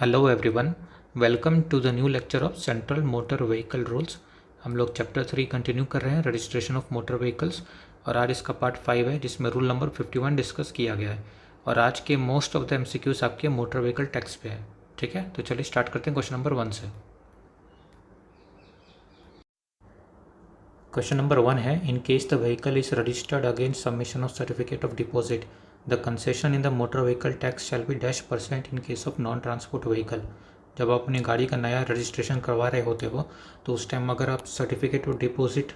Hello everyone, welcome to the new lecture of central motor vehicle rules. हम लोग chapter 3 continue कर रहे हैं, रजिस्ट्रेशन ऑफ मोटर व्हीकल्स, और आज इसका पार्ट 5 है जिसमें रूल नंबर 51 डिस्कस किया गया है। और आज के मोस्ट ऑफ द एमसीक्यूज आपके मोटर व्हीकल टैक्स पे है। ठीक है, तो चलिए स्टार्ट करते हैं क्वेश्चन नंबर 1 से। क्वेश्चन नंबर 1 है, in case the vehicle is registered against submission of certificate of deposit, the concession in the motor vehicle tax shall B -% in case of non transport vehicle. जब आप अपनी गाड़ी का नया registration करवा रहे होते हो तो उस टाइम अगर आप सर्टिफिकेट ऑफ डिपॉजिट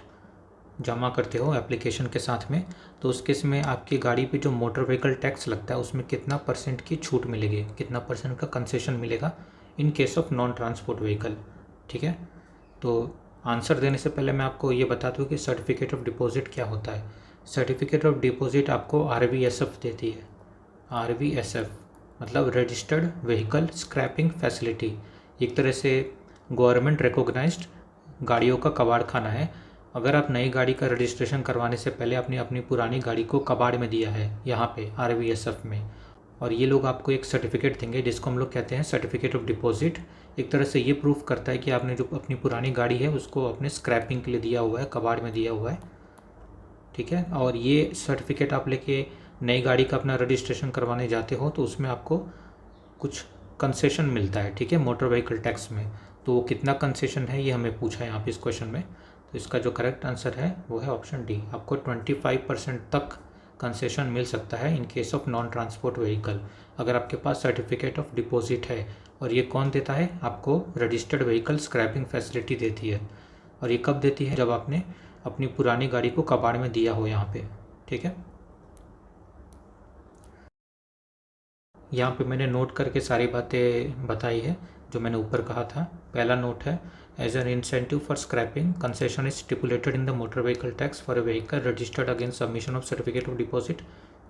जमा करते हो एप्लीकेशन के साथ में, तो उस केस में आपकी गाड़ी पे जो मोटर व्हीकल टैक्स लगता है उसमें कितना % की छूट मिलेगी, कितना % का कंसेशन मिलेगा in case of non transport vehicle. ठीक है, तो आंसर देने से पहले मैं आपको ये बता दूं कि सर्टिफिकेट ऑफ डिपॉजिट क्या होता है। सर्टिफिकेट ऑफ डिपॉजिट आपको RVSF देती है। RVSF मतलब रजिस्टर्ड व्हीकल स्क्रैपिंग फैसिलिटी, एक तरह से गवर्नमेंट रिकॉग्नाइज्ड गाड़ियों का कबाड़ खाना है। अगर आप नई गाड़ी का रजिस्ट्रेशन करवाने से पहले आपने अपनी पुरानी गाड़ी को कबाड़ में दिया है यहाँ पे RVSF में, और ये लोग आपको एक सर्टिफिकेट देंगे जिसको हम लोग कहते हैं सर्टिफिकेट ऑफ डिपॉजिट। एक तरह से ये प्रूफ करता है कि आपने जो अपनी पुरानी गाड़ी है उसको अपने स्क्रैपिंग के लिए दिया हुआ है, कबाड़ में दिया हुआ है। ठीक है, और ये सर्टिफिकेट आप लेके नई गाड़ी का अपना रजिस्ट्रेशन करवाने जाते हो तो उसमें आपको कुछ कंसेशन मिलता है। ठीक है, मोटर व्हीकल टैक्स में। तो वो कितना कंसेशन है ये हमें पूछा है यहाँ पे इस क्वेश्चन में। तो इसका जो करेक्ट आंसर है वो है ऑप्शन डी। आपको 25% तक कंसेशन मिल सकता है in case of non transport vehicle, अगर आपके पास सर्टिफिकेट ऑफ डिपॉजिट है। और ये कौन देता है आपको? रजिस्टर्ड व्हीकल स्क्रैपिंग फैसिलिटी देती है। और ये कब देती है? जब आपने अपनी पुरानी गाड़ी को कबाड़ में दिया हो यहाँ पे। ठीक है, यहाँ पे मैंने नोट करके सारी बातें बताई है जो मैंने ऊपर कहा था। पहला नोट है, as an incentive for scrapping concession is stipulated in the motor vehicle tax for a vehicle registered against submission of certificate of deposit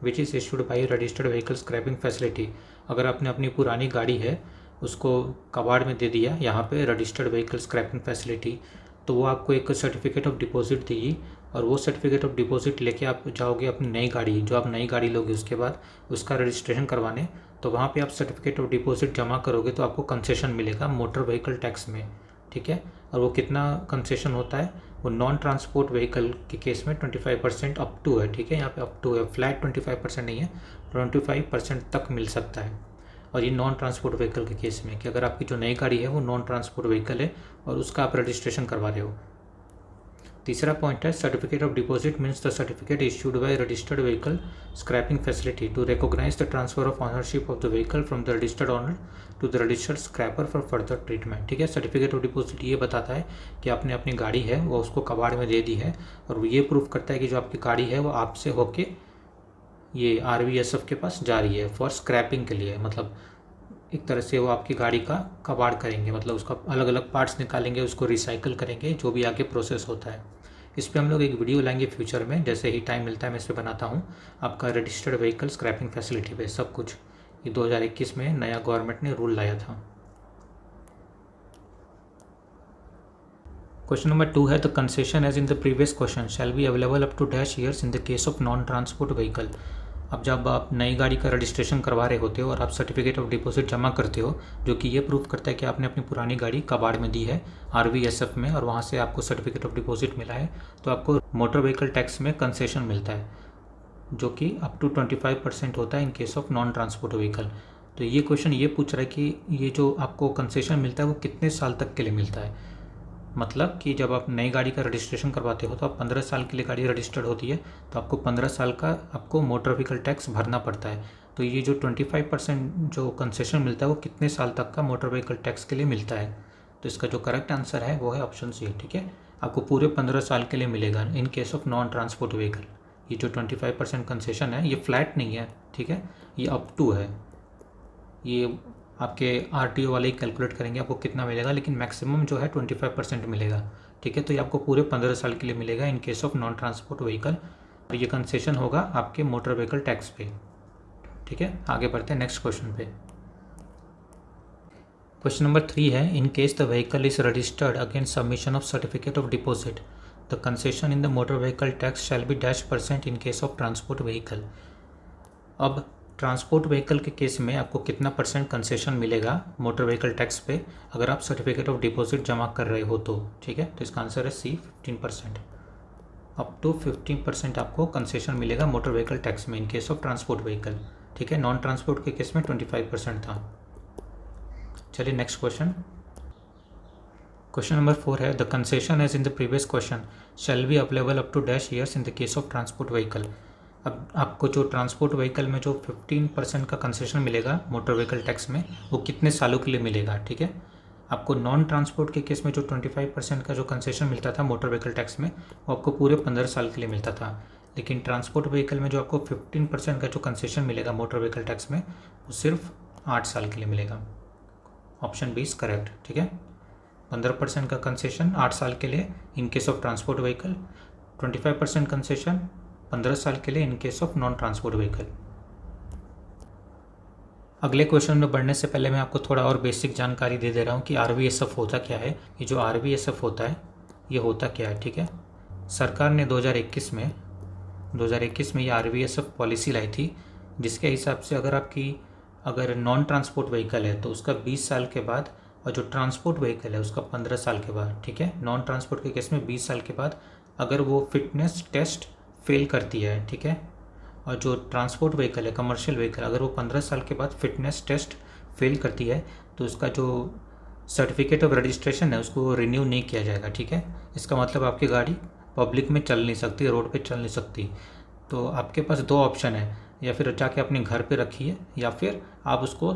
which is issued by registered vehicle scrapping facility. अगर आपने अपनी पुरानी गाड़ी है उसको कबाड़ में दे दिया यहाँ पे रजिस्टर्ड व्हीकल स्क्रैपिंग फैसिलिटी, तो वो आपको एक सर्टिफिकेट ऑफ डिपॉजिट देगी। और वो सर्टिफिकेट ऑफ डिपॉजिट लेके आप जाओगे अपनी नई गाड़ी, जो आप नई गाड़ी लोगे उसके बाद उसका रजिस्ट्रेशन करवाने, तो वहाँ पे आप सर्टिफिकेट ऑफ डिपॉजिट जमा करोगे तो आपको कंसेशन मिलेगा मोटर व्हीकल टैक्स में। ठीक है, और वो कितना कंसेशन होता है? वो नॉन ट्रांसपोर्ट व्हीकल के केस में 25% अप टू है। ठीक है, यहाँ पे अप टू है, फ्लैट 25% नहीं है, 25% तक मिल सकता है। और ये नॉन ट्रांसपोर्ट व्हीकल के केस में कि अगर आपकी जो नई गाड़ी है वो नॉन ट्रांसपोर्ट व्हीकल है और उसका आप रजिस्ट्रेशन करवा रहे हो। तीसरा पॉइंट है, certificate of deposit means the certificate issued by registered vehicle scrapping facility to recognise the transfer of ownership of the vehicle from the registered owner to the registered scrapper for further treatment. ठीक है, certificate of deposit ये बताता है कि आपने अपनी गाड़ी है वो उसको कबाड़ में दे दी है, और ये प्रूफ करता है कि जो आपकी गाड़ी है वो आपसे होके ये RVSF के पास जा रही है फॉर स्क्रैपिंग के लिए। मतलब एक तरह से वो आपकी गाड़ी का कबाड़ करेंगे, मतलब उसका अलग अलग पार्ट्स निकालेंगे, उसको रिसाइकल करेंगे, जो भी आगे प्रोसेस होता है। इस पर हम लोग एक वीडियो लाएंगे फ्यूचर में, जैसे ही टाइम मिलता है मैं इस पर बनाता हूँ। आपका रजिस्टर्ड व्हीकल स्क्रैपिंग फैसिलिटी पे सब कुछ, ये 2021 में नया गवर्नमेंट ने रूल लाया था। क्वेश्चन नंबर 2 है, the concession as in the previous question shall be available up to -years in the case of non transport vehicle. अब जब आप नई गाड़ी का रजिस्ट्रेशन करवा रहे होते हो और आप सर्टिफिकेट ऑफ डिपॉजिट जमा करते हो, जो कि ये प्रूफ करता है कि आपने अपनी पुरानी गाड़ी कबाड़ में दी है RVSF में, और वहाँ से आपको सर्टिफिकेट ऑफ डिपॉजिट मिला है, तो आपको मोटर व्हीकल टैक्स में कंसेशन मिलता है जो कि अप टू 25% होता है in case of non transport vehicle. तो ये क्वेश्चन ये पूछ रहा है कि ये जो आपको कंसेशन मिलता है वो कितने साल तक के लिए मिलता है। मतलब कि जब आप नई गाड़ी का रजिस्ट्रेशन करवाते हो तो आप 15 साल के लिए गाड़ी रजिस्टर्ड होती है, तो आपको 15 साल का आपको मोटर व्हीकल टैक्स भरना पड़ता है। तो ये जो 25% जो कंसेशन मिलता है वो कितने साल तक का मोटर व्हीकल टैक्स के लिए मिलता है? तो इसका जो करेक्ट आंसर है वो है ऑप्शन सी। ठीक है, आपको पूरे 15 साल के लिए मिलेगा in case of non transport vehicle. ये जो 25% कंसेशन है ये फ्लैट नहीं है। ठीक है, ये अप टू है, ये आपके RTO वाले ही कैलकुलेट करेंगे आपको कितना मिलेगा, लेकिन मैक्सिमम जो है 25% मिलेगा। ठीक है, तो ये आपको पूरे 15 साल के लिए मिलेगा in case of non transport vehicle, और ये कंसेशन होगा आपके मोटर व्हीकल टैक्स पे। ठीक है, आगे बढ़ते हैं नेक्स्ट क्वेश्चन पे। क्वेश्चन नंबर 3 है, in case the vehicle is registered against submission of certificate of deposit the concession in the motor vehicle tax shall B -% in case of transport vehicle. अब transport vehicle के case में आपको कितना % concession मिलेगा motor vehicle tax पे अगर आप certificate of deposit जमा कर रहे हो तो, ठीक है। तो इसका आंसर है सी, 15%। अप टू 15% आपको कंसेशन मिलेगा मोटर व्हीकल टैक्स में in case of transport vehicle, ठीक है। नॉन ट्रांसपोर्ट के केस में 25% था। चलिए नेक्स्ट क्वेश्चन। क्वेश्चन नंबर 4 है, the concession as in the previous question shall be available up to dash years in the case of transport vehicle. अब आपको जो ट्रांसपोर्ट व्हीकल में जो 15% का कंसेशन मिलेगा मोटर व्हीकल टैक्स में, वो कितने सालों के लिए मिलेगा, ठीक है। आपको नॉन ट्रांसपोर्ट के केस में जो 25% का जो कंसेशन मिलता था मोटर व्हीकल टैक्स में, वो आपको पूरे 15 साल के लिए मिलता था। लेकिन ट्रांसपोर्ट व्हीकल में जो आपको 15% का जो कंसेशन मिलेगा मोटर व्हीकल टैक्स में, वो सिर्फ 8 साल के लिए मिलेगा। ऑप्शन बी इज करेक्ट, ठीक है। 15% का कंसेशन 8 साल के लिए in case of transport vehicle, 25% concession 15 साल के लिए in case of non transport vehicle. अगले क्वेश्चन में बढ़ने से पहले मैं आपको थोड़ा और बेसिक जानकारी दे रहा हूँ कि RVSF होता क्या है। ये जो RVSF होता है, ये होता क्या है, ठीक है। सरकार ने 2021 में ये RVSF पॉलिसी लाई थी, जिसके हिसाब से अगर नॉन ट्रांसपोर्ट व्हीकल है तो उसका 20 साल के बाद, और जो ट्रांसपोर्ट व्हीकल है उसका 15 साल के बाद, ठीक है। नॉन ट्रांसपोर्ट के केस में 20 साल के बाद अगर वो फिटनेस टेस्ट फेल करती है, ठीक है, और जो ट्रांसपोर्ट व्हीकल है कमर्शियल व्हीकल, अगर वो 15 साल के बाद फिटनेस टेस्ट फेल करती है तो उसका जो सर्टिफिकेट ऑफ रजिस्ट्रेशन है उसको रिन्यू नहीं किया जाएगा, ठीक है। इसका मतलब आपकी गाड़ी पब्लिक में चल नहीं सकती, रोड पे चल नहीं सकती। तो आपके पास 2 ऑप्शन है, या फिर जाके अपने घर पे रखिए, या फिर आप उसको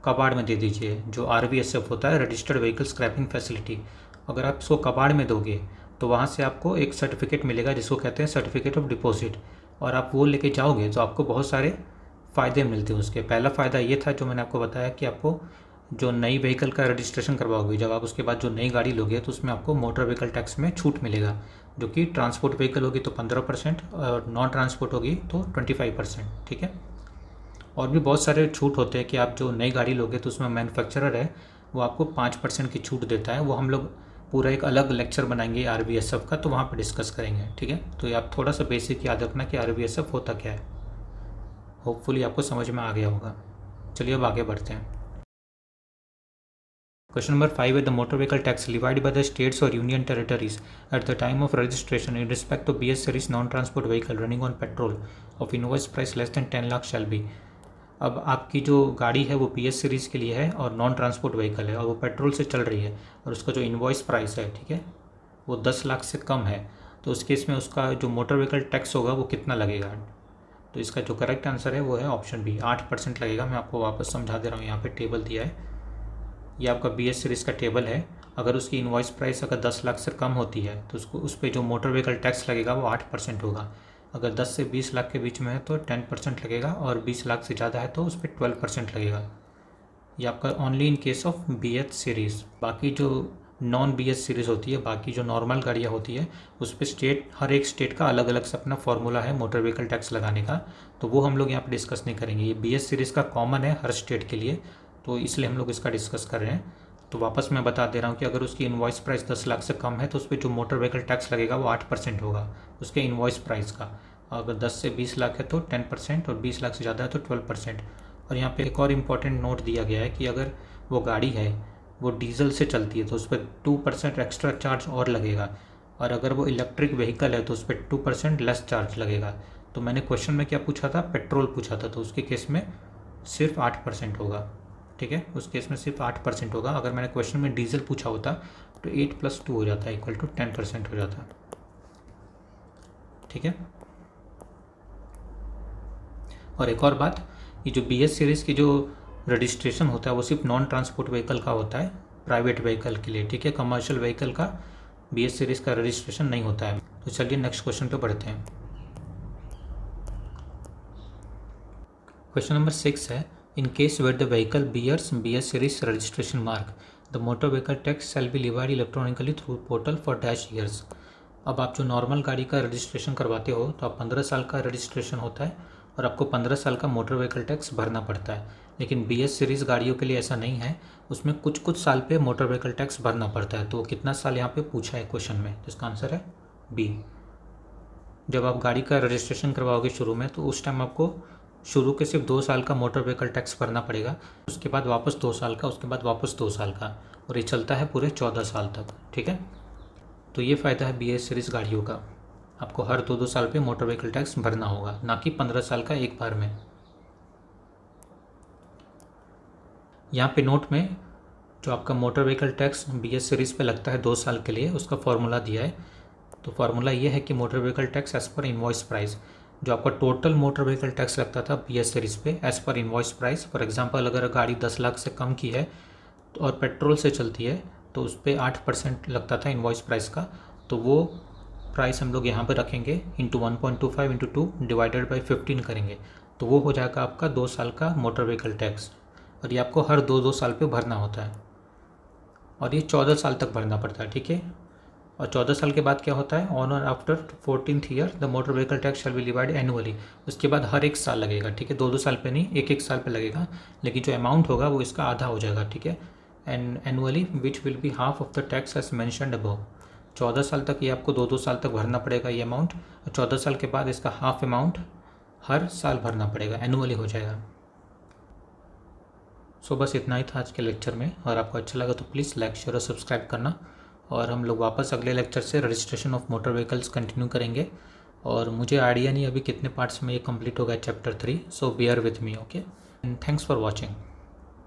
कबाड़ में दे दीजिए, जो RVSF होता है, रजिस्टर्ड व्हीकल स्क्रैपिंग फैसिलिटी। अगर आप इसको कबाड़ में दोगे तो वहाँ से आपको एक सर्टिफिकेट मिलेगा जिसको कहते हैं सर्टिफिकेट ऑफ डिपॉजिट, और आप वो लेके जाओगे तो आपको बहुत सारे फ़ायदे मिलते हैं उसके। पहला फ़ायदा ये था जो मैंने आपको बताया कि आपको जो नई व्हीकल का रजिस्ट्रेशन करवाओगे, जब आप उसके बाद जो नई गाड़ी लोगे तो उसमें आपको मोटर व्हीकल टैक्स में छूट मिलेगा, जो कि ट्रांसपोर्ट व्हीकल होगी तो 15% और नॉन ट्रांसपोर्ट होगी तो 25%, ठीक है। और भी बहुत सारे छूट होते हैं कि आप जो नई गाड़ी लोगे तो उसमें मैन्युफैक्चरर है वो आपको 5% की छूट देता है। वो हम लोग पूरा एक अलग लेक्चर बनाएंगे RVSF का, तो वहाँ पे डिस्कस करेंगे, ठीक है। तो ये आप थोड़ा सा बेसिक याद रखना कि RVSF होता क्या है। होपफुली आपको समझ में आ गया होगा। चलिए अब आगे बढ़ते हैं। क्वेश्चन नंबर 5 है, the motor vehicle tax levied by the states और union territories at the time of registration in respect of BS series non transport vehicle running on petrol of invoice price less than 10 lakh shall be. अब आपकी जो गाड़ी है वो BS series के लिए है और नॉन ट्रांसपोर्ट व्हीकल है, और वो पेट्रोल से चल रही है, और उसका जो इनवॉइस प्राइस है, ठीक है, वो 10 लाख से कम है। तो उस केस में उसका जो मोटर व्हीकल टैक्स होगा वो कितना लगेगा। तो इसका जो करेक्ट आंसर है वो है ऑप्शन बी, 8% लगेगा। मैं आपको वापस समझा दे रहा हूँ, यहाँ पे टेबल दिया है, ये आपका BS सीरीज़ का टेबल है। अगर उसकी इनवॉइस प्राइस अगर 10 लाख से कम होती है तो उस पर जो मोटर व्हीकल टैक्स लगेगा वो 8% होगा। अगर 10 से 20 लाख के बीच में है तो 10% लगेगा, और 20 लाख से ज़्यादा है तो उस पर 12% लगेगा। ये आपका only in case of BS series. बाकी जो नॉन BS सीरीज़ होती है, बाकी जो नॉर्मल गाड़ियाँ होती है, उस पर हर एक स्टेट का अलग अलग से अपना फॉर्मूला है मोटर व्हीकल टैक्स लगाने का, तो वो हम लोग यहाँ पर डिस्कस नहीं करेंगे। ये BS सीरीज़ का कॉमन है हर स्टेट के लिए, तो इसलिए हम लोग इसका डिस्कस कर रहे हैं। तो वापस मैं बता दे रहा हूँ कि अगर उसकी इनवॉइस प्राइस 10 लाख से कम है तो उस पर जो मोटर व्हीकल टैक्स लगेगा वो 8% होगा उसके इनवॉइस प्राइस का। अगर 10 से 20 लाख है तो 10%, और 20 लाख से ज़्यादा है तो 12%। और यहाँ पे एक और इम्पॉर्टेंट नोट दिया गया है कि अगर वो गाड़ी है वो डीजल से चलती है तो उस पर 2% एक्स्ट्रा चार्ज और लगेगा, और अगर वो इलेक्ट्रिक व्हीकल है तो उस पर 2% लेस चार्ज लगेगा। तो मैंने क्वेश्चन में क्या पूछा था, पेट्रोल पूछा था, तो उसके केस में सिर्फ 8% होगा, ठीक है। उस केस में सिर्फ 8% होगा। अगर मैंने क्वेश्चन में डीजल पूछा होता तो 8 + 2 हो जाता है = 10% हो जाता, ठीक है। और एक और बात, ये जो BS सीरीज़ की जो रजिस्ट्रेशन होता है वो सिर्फ नॉन ट्रांसपोर्ट व्हीकल का होता है, प्राइवेट व्हीकल के लिए, ठीक है। कमर्शियल व्हीकल का BS सीरीज़ का रजिस्ट्रेशन नहीं होता है। तो चलिए नेक्स्ट क्वेश्चन पे बढ़ते हैं। क्वेश्चन नंबर 6 है, in case where the vehicle bears BS series registration mark the motor vehicle tax shall be levied electronically through portal for dash years. अब आप जो नॉर्मल गाड़ी का रजिस्ट्रेशन करवाते हो तो आप 15 साल का रजिस्ट्रेशन होता है और आपको 15 साल का मोटर व्हीकल टैक्स भरना पड़ता है। लेकिन BS सीरीज़ गाड़ियों के लिए ऐसा नहीं है, उसमें कुछ साल पे मोटर व्हीकल टैक्स भरना पड़ता है। तो कितना साल यहाँ पे पूछा है क्वेश्चन में, तो इसका आंसर है बी। जब आप गाड़ी का रजिस्ट्रेशन करवाओगे शुरू में तो उस टाइम आपको शुरू के सिर्फ 2 साल का मोटर व्हीकल टैक्स भरना पड़ेगा, उसके बाद वापस 2 साल का, उसके बाद वापस 2 साल का, और ये चलता है पूरे 14 साल तक। ठीक है, तो ये फ़ायदा है BS सीरीज़ गाड़ियों का। आपको हर 2-2 साल पे मोटर व्हीकल टैक्स भरना होगा, ना कि 15 साल का एक बार में। यहाँ पे नोट में जो आपका motor vehicle tax BS series पे लगता है 2 साल के लिए, उसका फॉर्मूला दिया है। तो फार्मूला ये है कि motor vehicle tax as per invoice price, जो आपका टोटल मोटर व्हीकल टैक्स लगता था BS सीरीज़ पे as per invoice price. For example अगर गाड़ी 10 लाख से कम की है और पेट्रोल से चलती है तो उस पर 8% लगता था इनवॉइस प्राइस का, तो वो प्राइस हम लोग यहाँ पे रखेंगे इंटू 1.25 इंटू 2 डिवाइडेड बाई 15 करेंगे, तो वो हो जाएगा आपका 2 साल का मोटर व्हीकल टैक्स। और ये आपको हर 2-2 साल पे भरना होता है, और ये 14 साल तक भरना पड़ता है। ठीक है, और 14 साल के बाद क्या होता है, ऑन और after 14th year the motor vehicle tax shall B divide annually. उसके बाद हर 1 साल लगेगा। ठीक है, 2-2 साल पे नहीं, 1-1 साल पे लगेगा, लेकिन जो अमाउंट होगा वो इसका आधा हो जाएगा। ठीक है, and annually which will be half of the tax as mentioned above. 14 साल तक ये आपको 2-2 साल तक भरना पड़ेगा ये अमाउंट, और 14 साल के बाद इसका हाफ अमाउंट हर साल भरना पड़ेगा, एनुअली हो जाएगा। सो बस इतना ही था आज के लेक्चर में। और आपको अच्छा लगा तो प्लीज़ लाइक, शेयर और सब्सक्राइब करना। और हम लोग वापस अगले लेक्चर से registration of motor vehicles continue करेंगे। और मुझे आइडिया नहीं अभी कितने पार्ट्स में ये कंप्लीट होगा chapter 3, so beer with me. Okay, and thanks for watching.